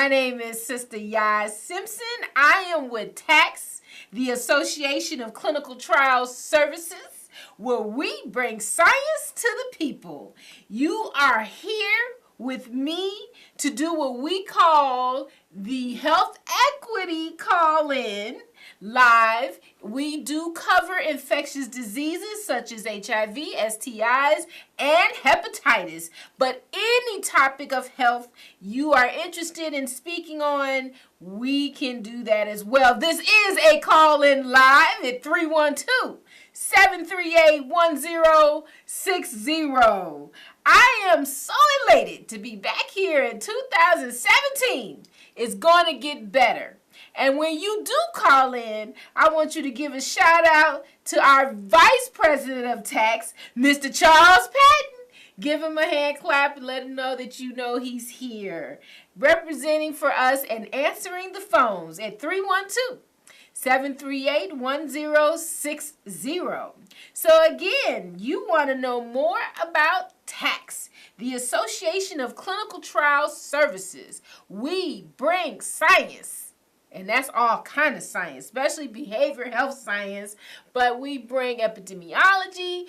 My name is Sister Yaz Simpson. I am with Tacts, the Association of Clinical Trials Services, where we bring science to the people. You are here with me to do what we call the Health Equity Call-In live. We do cover infectious diseases such as HIV, STIs, and hepatitis. But any topic of health you are interested in speaking on, we can do that as well. This is a call-in live at 312-738-1060. I am so elated to be back here in 2017. It's going to get better. And when you do call in, I want you to give a shout out to our Vice President of Tacts, Mr. Charles Patton. Give him a hand clap and let him know that you know he's here, representing for us and answering the phones at 312-738-1060. So again, you want to know more about Tacts, the Association of Clinical Trial Services. We bring science. And that's all kind of science, especially behavior health science. But we bring epidemiology,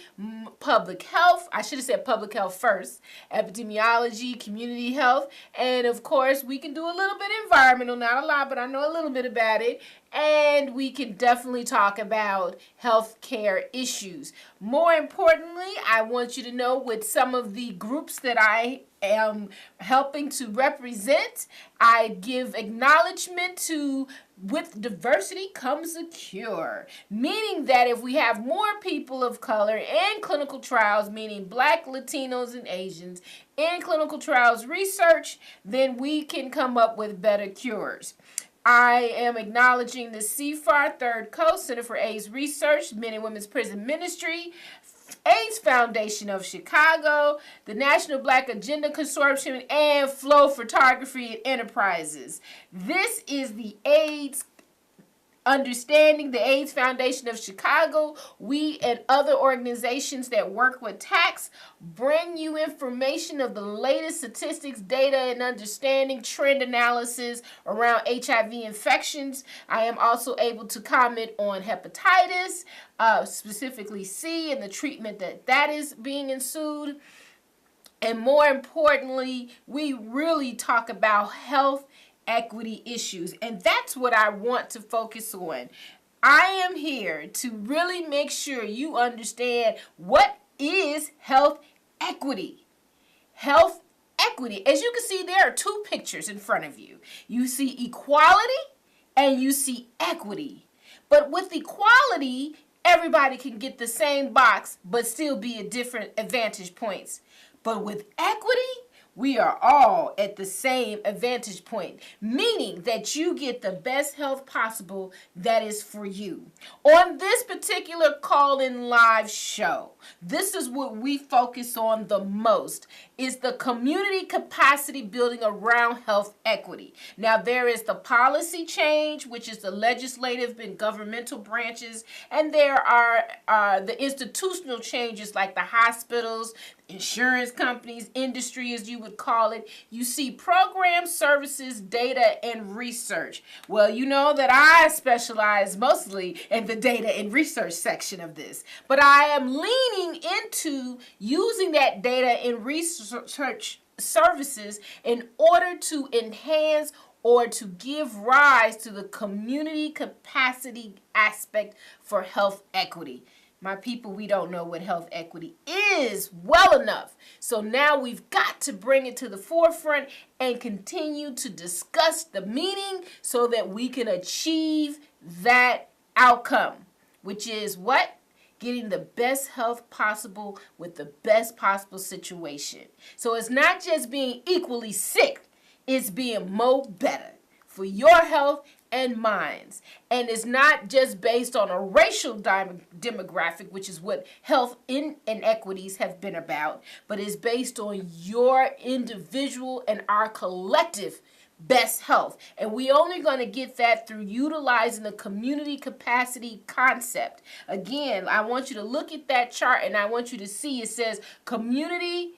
public health. I should have said public health first. Epidemiology, community health. And of course, we can do a little bit environmental, not a lot, but I know a little bit about it. And we can definitely talk about health care issues. More importantly, I want you to know with some of the groups that I am helping to represent, I give acknowledgement to with diversity comes a cure, meaning that if we have more people of color in clinical trials, meaning Black, Latinos, and Asians in clinical trials research, then we can come up with better cures. I am acknowledging the CFAR Third Coast Center for AIDS Research, Men and Women's Prison Ministry, AIDS Foundation of Chicago, the National Black Agenda Consortium, and Flow Photography and Enterprises. This is the AIDS Understanding, the AIDS Foundation of Chicago. We and other organizations that work with Tacts bring you information of the latest statistics, data, and understanding, trend analysis around HIV infections. I am also able to comment on hepatitis, specifically C, and the treatment that is being ensued. And more importantly, we really talk about health equity issues, and that's what I want to focus on. I am here to really make sure you understand what is health equity. Health equity. As you can see, there are two pictures in front of you. You see equality and you see equity. But with equality, everybody can get the same box but still be at different advantage points. But with equity, we are all at the same advantage point, meaning that you get the best health possible that is for you. On this particular call-in live show, this is what we focus on the most, is the community capacity building around health equity. Now, there is the policy change, which is the legislative and governmental branches, and there are the institutional changes like the hospitals, insurance companies, industry as you would call it. You see programs, services, data, and research. Well, you know that I specialize mostly in the data and research section of this, but I am leaning into using that data and research services in order to enhance or to give rise to the community capacity aspect for health equity. My people, we don't know what health equity is well enough. So now we've got to bring it to the forefront and continue to discuss the meaning so that we can achieve that outcome, which is what? Getting the best health possible with the best possible situation. So it's not just being equally sick, it's being more better for your health and minds. And it's not just based on a racial demographic, which is what health inequities have been about, but it's based on your individual and our collective best health. And we only going to get that through utilizing the community capacity concept. Again, I want you to look at that chart and I want you to see it says community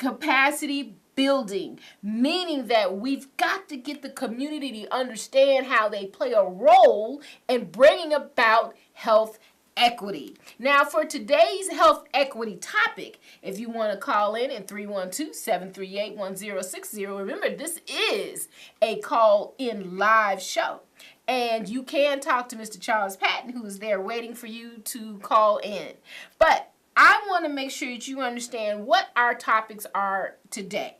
capacity building, meaning that we've got to get the community to understand how they play a role in bringing about health equity. Now, for today's health equity topic, if you want to call in at 312-738-1060, remember this is a call-in live show. And you can talk to Mr. Charles Patton, who is there waiting for you to call in. But I want to make sure that you understand what our topics are today.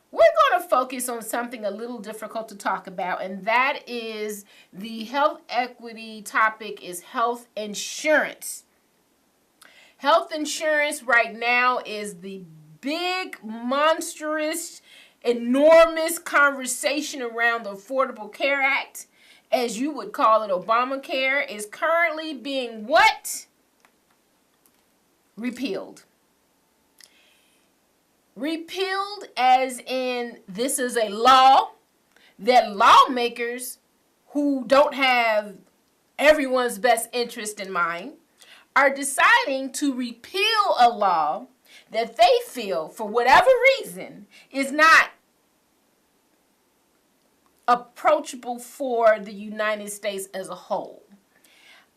We're going to focus on something a little difficult to talk about, and that is the health equity topic is health insurance. Health insurance right now is the big, monstrous, enormous conversation around the Affordable Care Act, as you would call it, Obamacare, is currently being what? Repealed. Repealed as in this is a law that lawmakers who don't have everyone's best interest in mind are deciding to repeal a law that they feel, for whatever reason, is not approachable for the United States as a whole.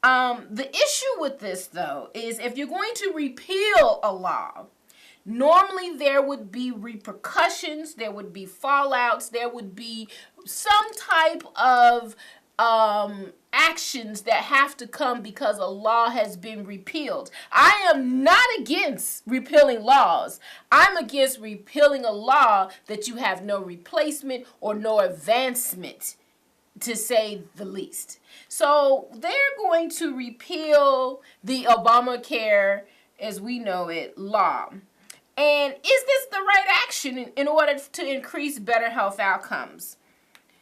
The issue with this, though, is if you're going to repeal a law, normally there would be repercussions, there would be fallouts, there would be some type of actions that have to come because a law has been repealed. I am not against repealing laws. I'm against repealing a law that you have no replacement or no advancement, to say the least. So they're going to repeal the Obamacare, as we know it, law. And is this the right action in order to increase better health outcomes?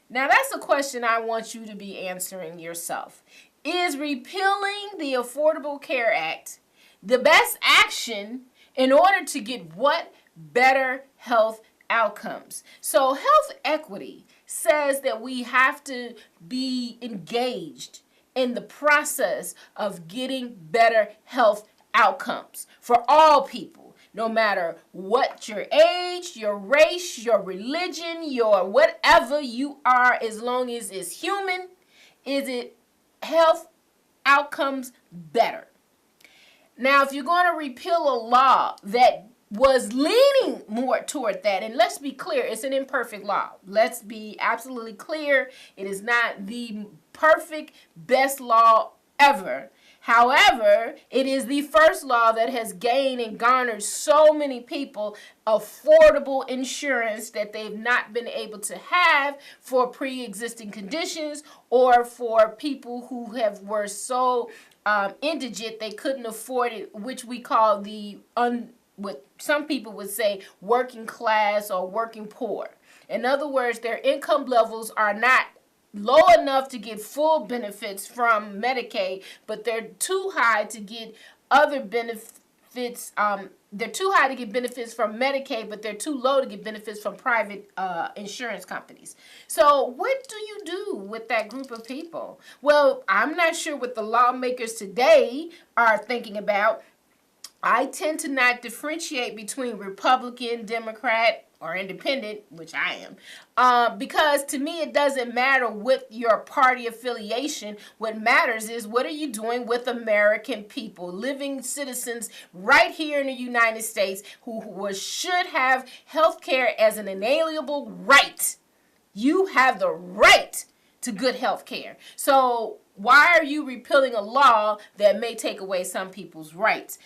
Now, that's a question I want you to be answering yourself. Is repealing the Affordable Care Act the best action in order to get what? Better health outcomes. So health equity says that we have to be engaged in the process of getting better health outcomes for all people. No matter what your age, your race, your religion, your whatever you are, as long as it's human, is it health outcomes better. Now, if you're going to repeal a law that was leaning more toward that, and let's be clear, it's an imperfect law. Let's be absolutely clear. It is not the perfect, best law ever. However, it is the first law that has gained and garnered so many people affordable insurance that they've not been able to have for pre-existing conditions or for people who were so indigent they couldn't afford it, which we call what some people would say working class or working poor. In other words, their income levels are not low enough to get full benefits from Medicaid, but they're too high to get other benefits. They're too high to get benefits from Medicaid, but they're too low to get benefits from private insurance companies. So what do you do with that group of people? Well, I'm not sure what the lawmakers today are thinking about. I tend to not differentiate between Republican, Democrat, or independent, which I am, because to me it doesn't matter what your party affiliation. What matters is what are you doing with American people, living citizens right here in the United States who should have health care as an inalienable right. You have the right to good health care. So why are you repealing a law that may take away some people's rights?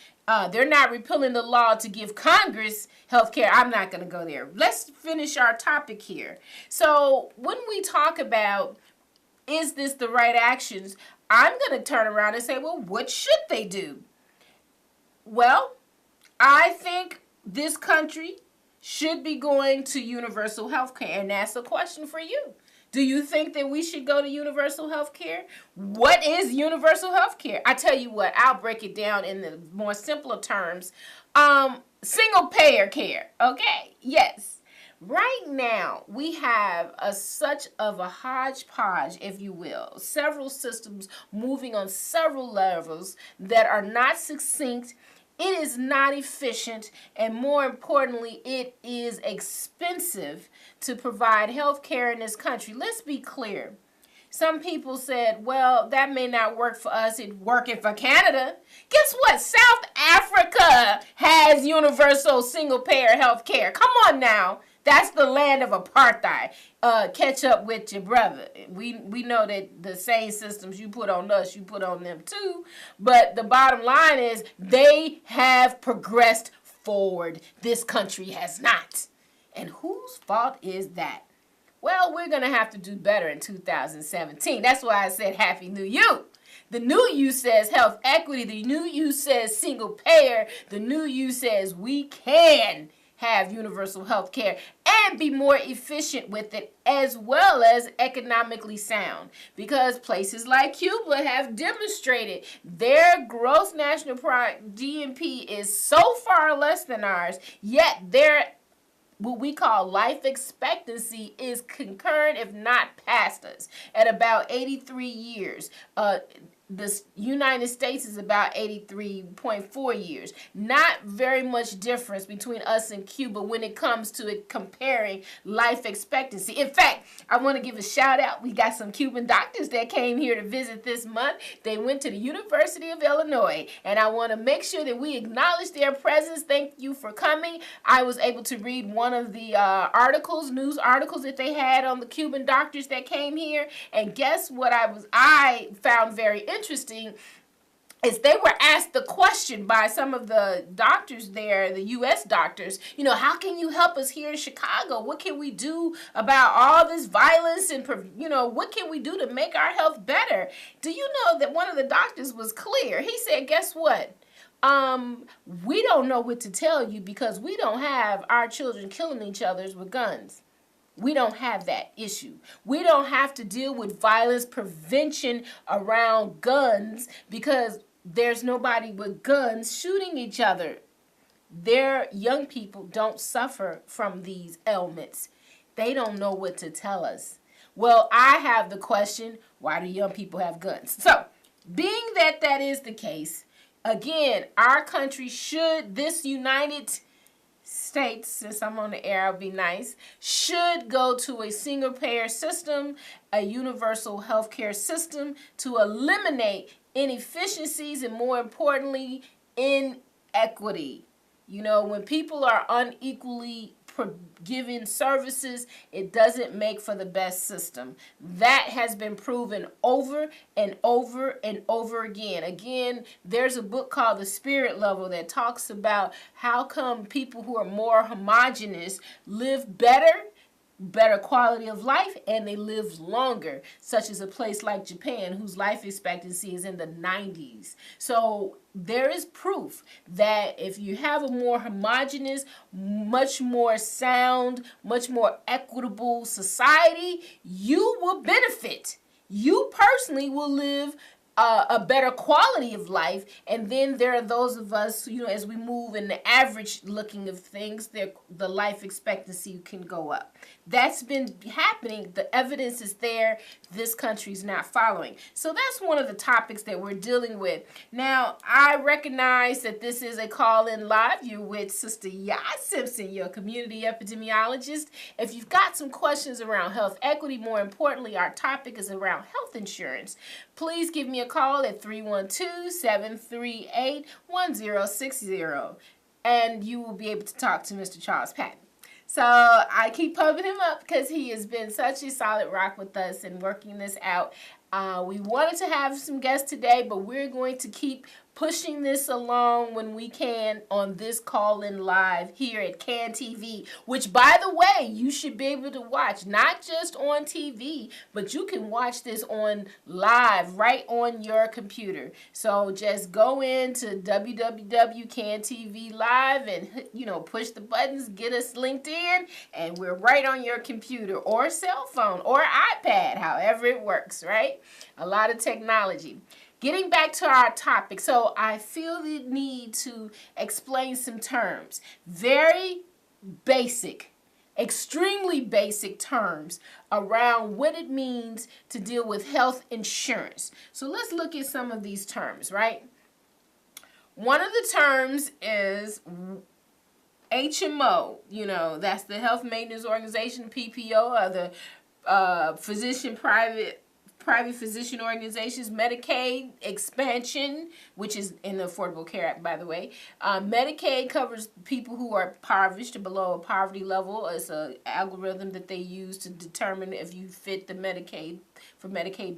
They're not repealing the law to give Congress health care. I'm not going to go there. Let's finish our topic here. So when we talk about is this the right actions, I'm going to turn around and say, well, what should they do? Well, I think this country should be going to universal health care, and that's a question for you. Do you think that we should go to universal health care? What is universal health care? I tell you what, I'll break it down in the more simpler terms. Single payer care, okay? Yes. Right now, we have such of a hodgepodge, if you will, several systems moving on several levels that are not succinct It is not efficient, and more importantly, it is expensive to provide health care in this country. Let's be clear. Some people said, well, that may not work for us. It's working for Canada. Guess what? South Africa has universal single-payer health care. Come on now. That's the land of apartheid. Catch up with your brother. We know that the same systems you put on us, you put on them too. But the bottom line is they have progressed forward. This country has not. And whose fault is that? Well, we're going to have to do better in 2017. That's why I said Happy New You. The new you says health equity. The new you says single payer. The new you says we can have universal health care and be more efficient with it, as well as economically sound, because places like Cuba have demonstrated their gross national product, GNP, is so far less than ours, yet their what we call life expectancy is concurrent, if not past us, at about 83 years. The United States is about 83.4 years. Not very much difference between us and Cuba when it comes to it comparing life expectancy. In fact, I want to give a shout out. We got some Cuban doctors that came here to visit this month. They went to the University of Illinois, and I want to make sure that we acknowledge their presence. Thank you for coming. I was able to read one of the news articles that they had on the Cuban doctors that came here, and guess what I found very interesting is they were asked the question by some of the doctors there, the U.S. doctors, how can you help us here in Chicago? What can we do about all this violence and, what can we do to make our health better? Do you know that one of the doctors was clear? He said, guess what? We don't know what to tell you because we don't have our children killing each other with guns. We don't have that issue. We don't have to deal with violence prevention around guns because there's nobody with guns shooting each other. Their young people don't suffer from these ailments. They don't know what to tell us. Well, I have the question, why do young people have guns? So, being that that is the case, again, our country should, this United States, since I'm on the air, I'll be nice, should go to a single payer system, a universal healthcare system to eliminate inefficiencies and, more importantly, inequity. When people are unequally given services, it doesn't make for the best system. That has been proven over and over and over again. Again, there's a book called The Spirit Level that talks about how come people who are more homogenous live better quality of life, and they live longer, such as a place like Japan, whose life expectancy is in the 90s. So there is proof that if you have a more homogeneous, much more sound, much more equitable society, you will benefit. You personally will live a better quality of life, and then there are those of us, as we move in the average looking of things, the life expectancy can go up. That's been happening. The evidence is there. This country's not following. So that's one of the topics that we're dealing with. Now, I recognize that this is a call-in live. You're with Sister Yas Simpson, your community epidemiologist. If you've got some questions around health equity, more importantly, our topic is around health insurance, please give me a call at 312-738-1060, and you will be able to talk to Mr. Charles Patton. So I keep pumping him up because he has been such a solid rock with us and working this out. We wanted to have some guests today, but we're going to keep pushing this along when we can on this call-in live here at CAN TV, which, by the way, you should be able to watch, not just on TV, but you can watch this on live right on your computer. So just go into www.cantv live and, push the buttons, get us linked in, and we're right on your computer or cell phone or iPad, however it works, right? A lot of technology. Getting back to our topic, so I feel the need to explain some terms. Very basic, extremely basic terms around what it means to deal with health insurance. So let's look at some of these terms, right? One of the terms is HMO. You know, that's the Health Maintenance Organization, PPO, or the private physician organizations. Medicaid expansion, which is in the Affordable Care Act, by the way. Medicaid covers people who are impoverished or below a poverty level. It's an algorithm that they use to determine if you fit the Medicaid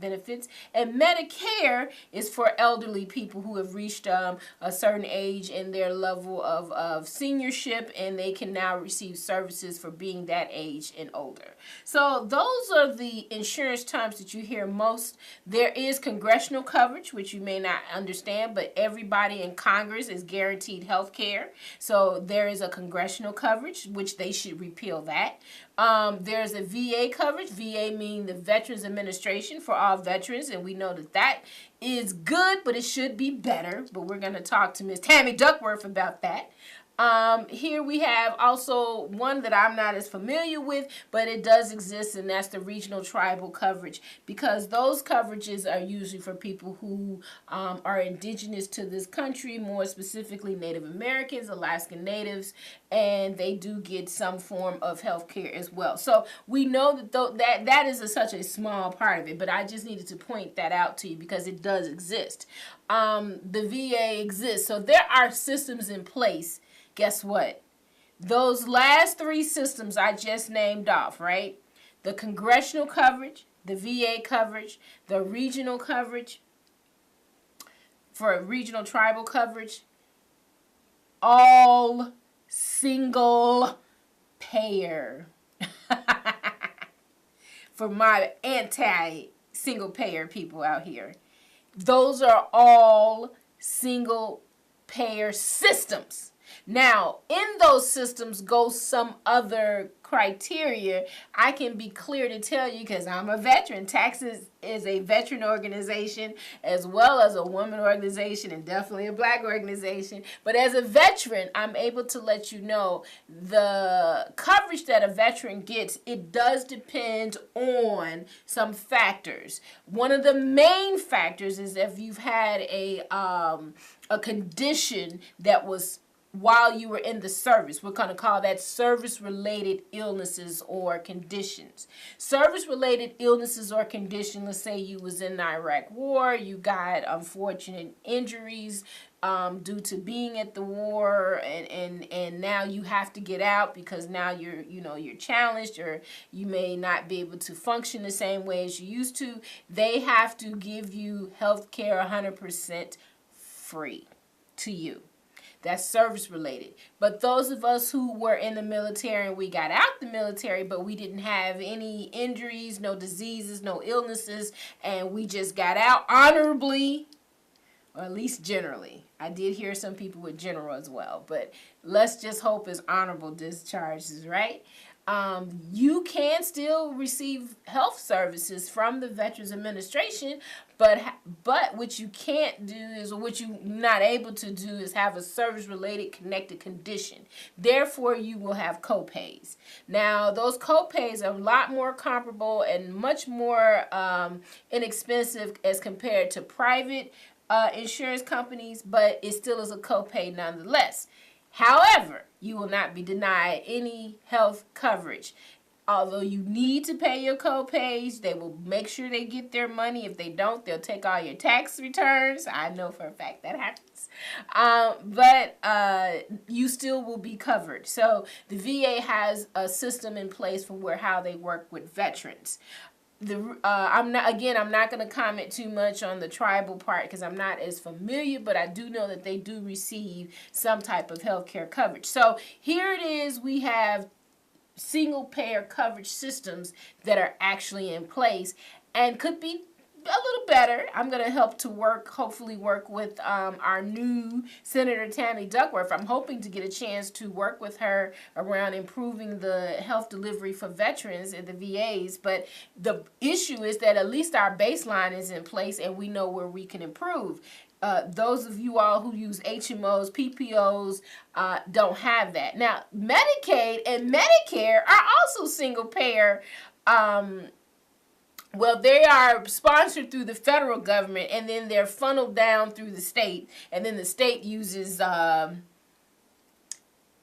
benefits. And Medicare is for elderly people who have reached a certain age in their level of seniorship, and they can now receive services for being that age and older. So those are the insurance terms that you hear most. There is congressional coverage, which you may not understand, but everybody in Congress is guaranteed health care. So there is a congressional coverage, which they should repeal that. There's a VA coverage. VA meaning the Veterans Administration for all veterans, and we know that that is good, but it should be better. But we're going to talk to Ms. Tammy Duckworth about that. Here we have also one that I'm not as familiar with, but it does exist, and that's the regional tribal coverage, because those coverages are usually for people who are indigenous to this country, more specifically Native Americans, Alaskan Natives, and they do get some form of health care as well. So we know that that is such a small part of it, but I just needed to point that out to you because it does exist. The VA exists, so there are systems in place. Guess what? Those last three systems I just named off, right? The congressional coverage, the VA coverage, the regional coverage, for regional tribal coverage, all single payer. For my anti-single payer people out here. Those are all single payer systems. Now, in those systems go some other criteria. I can be clear to tell you because I'm a veteran. Tacts is a veteran organization as well as a woman organization and definitely a black organization. But as a veteran, I'm able to let you know the coverage that a veteran gets, it does depend on some factors. One of the main factors is if you've had a condition that was while you were in the service. We're going to call that service-related illnesses or conditions. Service-related illnesses or conditions, let's say you was in the Iraq War, you got unfortunate injuries due to being at the war, and now you have to get out because now you're challenged, or you may not be able to function the same way as you used to. They have to give you health care 100% free to you. That's service related. But those of us who were in the military and we got out the military, but we didn't have any injuries, no diseases, no illnesses, and we just got out honorably, or at least generally. I did hear some people with general as well, but let's just hope it's honorable discharges, right? You can still receive health services from the Veterans Administration, but what you can't do is, or what you're not able to do is have a service-related connected condition. Therefore, you will have copays. Now, those copays are a lot more comparable and much more inexpensive as compared to private insurance companies, but it still is a copay nonetheless. However, you will not be denied any health coverage. Although you need to pay your copays, they will make sure they get their money. If they don't, they'll take all your tax returns. I know for a fact that happens. But you still will be covered. So the VA has a system in place for how they work with veterans. I'm not going to comment too much on the tribal part because I'm not as familiar, but I do know that they do receive some type of health care coverage. So here it is. We have single payer coverage systems that are actually in place and could be a little better. I'm going to hopefully work with our new Senator Tammy Duckworth. I'm hoping to get a chance to work with her around improving the health delivery for veterans in the VAs. But the issue is that at least our baseline is in place and we know where we can improve. Those of you all who use HMOs, PPOs, don't have that. Now, Medicaid and Medicare are also single payer Well, they are sponsored through the federal government, and then they're funneled down through the state, and then the state uses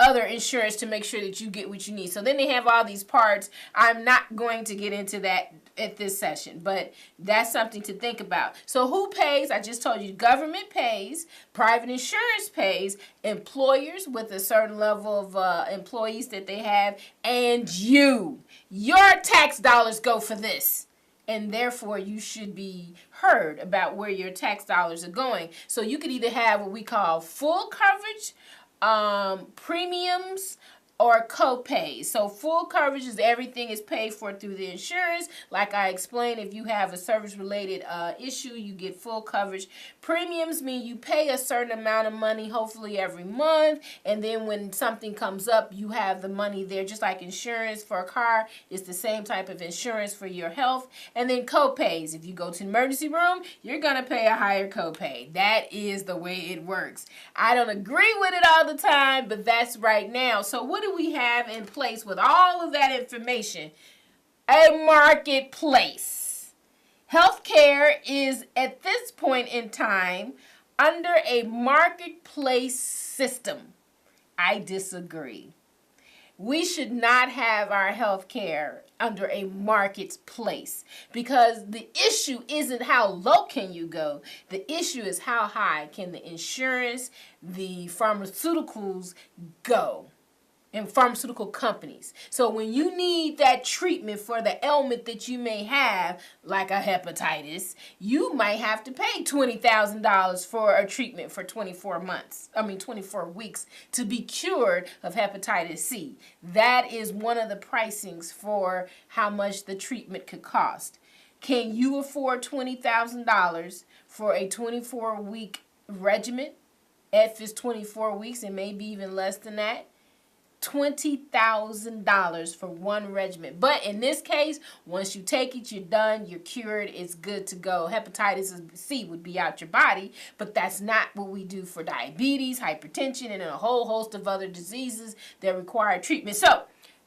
other insurance to make sure that you get what you need. So then they have all these parts. I'm not going to get into that at this session, but that's something to think about. So who pays? I just told you government pays, private insurance pays, employers with a certain level of employees that they have, and you. Your tax dollars go for this. And therefore, you should be heard about where your tax dollars are going. So you could either have what we call full coverage, premiums, or co-pays. So full coverage is everything is paid for through the insurance. Like I explained, if you have a service-related issue, you get full coverage. Premiums mean you pay a certain amount of money, hopefully every month, and then when something comes up, you have the money there. Just like insurance for a car, it's the same type of insurance for your health. And then co-pays. If you go to the emergency room, you're going to pay a higher co-pay. That is the way it works. I don't agree with it all the time, but that's right now. So what do we have in place with all of that information? A marketplace. Healthcare is at this point in time under a marketplace system. I disagree. We should not have our healthcare under a marketplace, because the issue isn't how low can you go. The issue is how high can the insurance, the pharmaceuticals go. And pharmaceutical companies. So when you need that treatment for the ailment that you may have, like a hepatitis, you might have to pay $20,000 for a treatment for 24 weeks to be cured of hepatitis C. That is one of the pricings for how much the treatment could cost. Can you afford $20,000 for a 24-week regimen? If it's 24 weeks, it may be even less than that. $20,000 for one regimen. But in this case, once you take it, you're done, you're cured, it's good to go. Hepatitis C would be out your body, but that's not what we do for diabetes, hypertension, and a whole host of other diseases that require treatment. So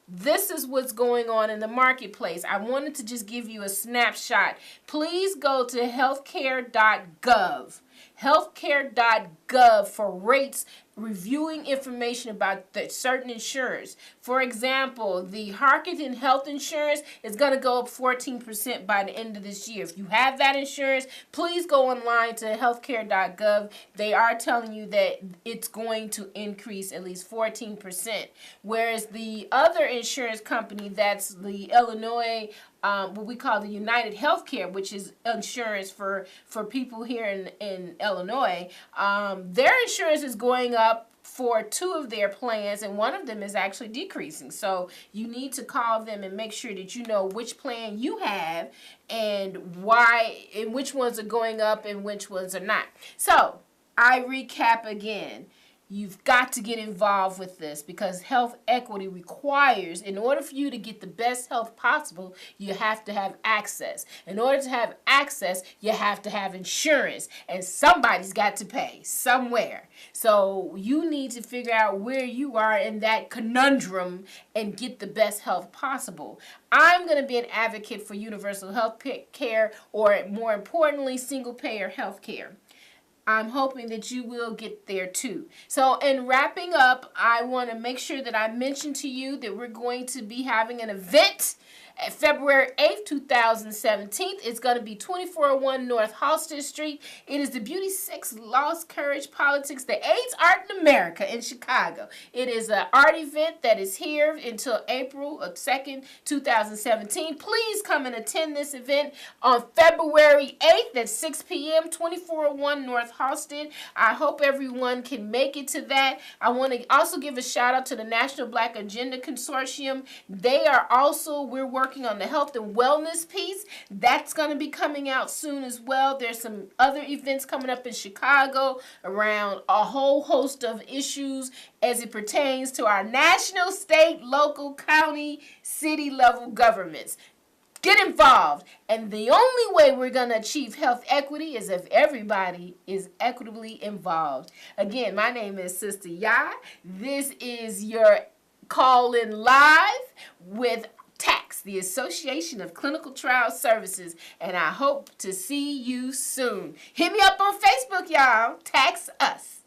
this is what's going on in the marketplace. I wanted to just give you a snapshot. Please go to healthcare.gov. Healthcare.gov for rates, reviewing information about the certain insurers. For example, the Harkington Health Insurance is going to go up 14% by the end of this year. If you have that insurance, please go online to healthcare.gov. They are telling you that it's going to increase at least 14%. Whereas the other insurance company, that's the Illinois, what we call the United Healthcare, which is insurance for people here in Illinois, their insurance is going up for two of their plans, and one of them is actually decreasing. So you need to call them and make sure that you know which plan you have and why, and which ones are going up and which ones are not. So I recap again. You've got to get involved with this, because health equity requires, in order for you to get the best health possible, you have to have access. In order to have access, you have to have insurance, and somebody's got to pay somewhere. So you need to figure out where you are in that conundrum and get the best health possible. I'm going to be an advocate for universal health care, or more importantly, single payer health care. I'm hoping that you will get there too. So in wrapping up, I want to make sure that I mention to you that we're going to be having an event at February 8th, 2017. It's going to be 2401 North Halsted Street. It is the Beauty, Sex, Loss, Courage, Politics, the AIDS Art in America in Chicago. It is an art event that is here until April 2nd, 2017. Please come and attend this event on February 8th at 6 p.m., 2401 North Halsted. I hope everyone can make it to that. I want to also give a shout out to the National Black Agenda Consortium. They are also, we're working on the health and wellness piece. That's going to be coming out soon as well. There's some other events coming up in Chicago around a whole host of issues as it pertains to our national, state, local, county, city level governments. Get involved. And the only way we're going to achieve health equity is if everybody is equitably involved. Again, my name is Sister Ya. This is your call in live with Tacts. the Association of Clinical Trial Services, and I hope to see you soon. Hit me up on Facebook, y'all. Tacts us.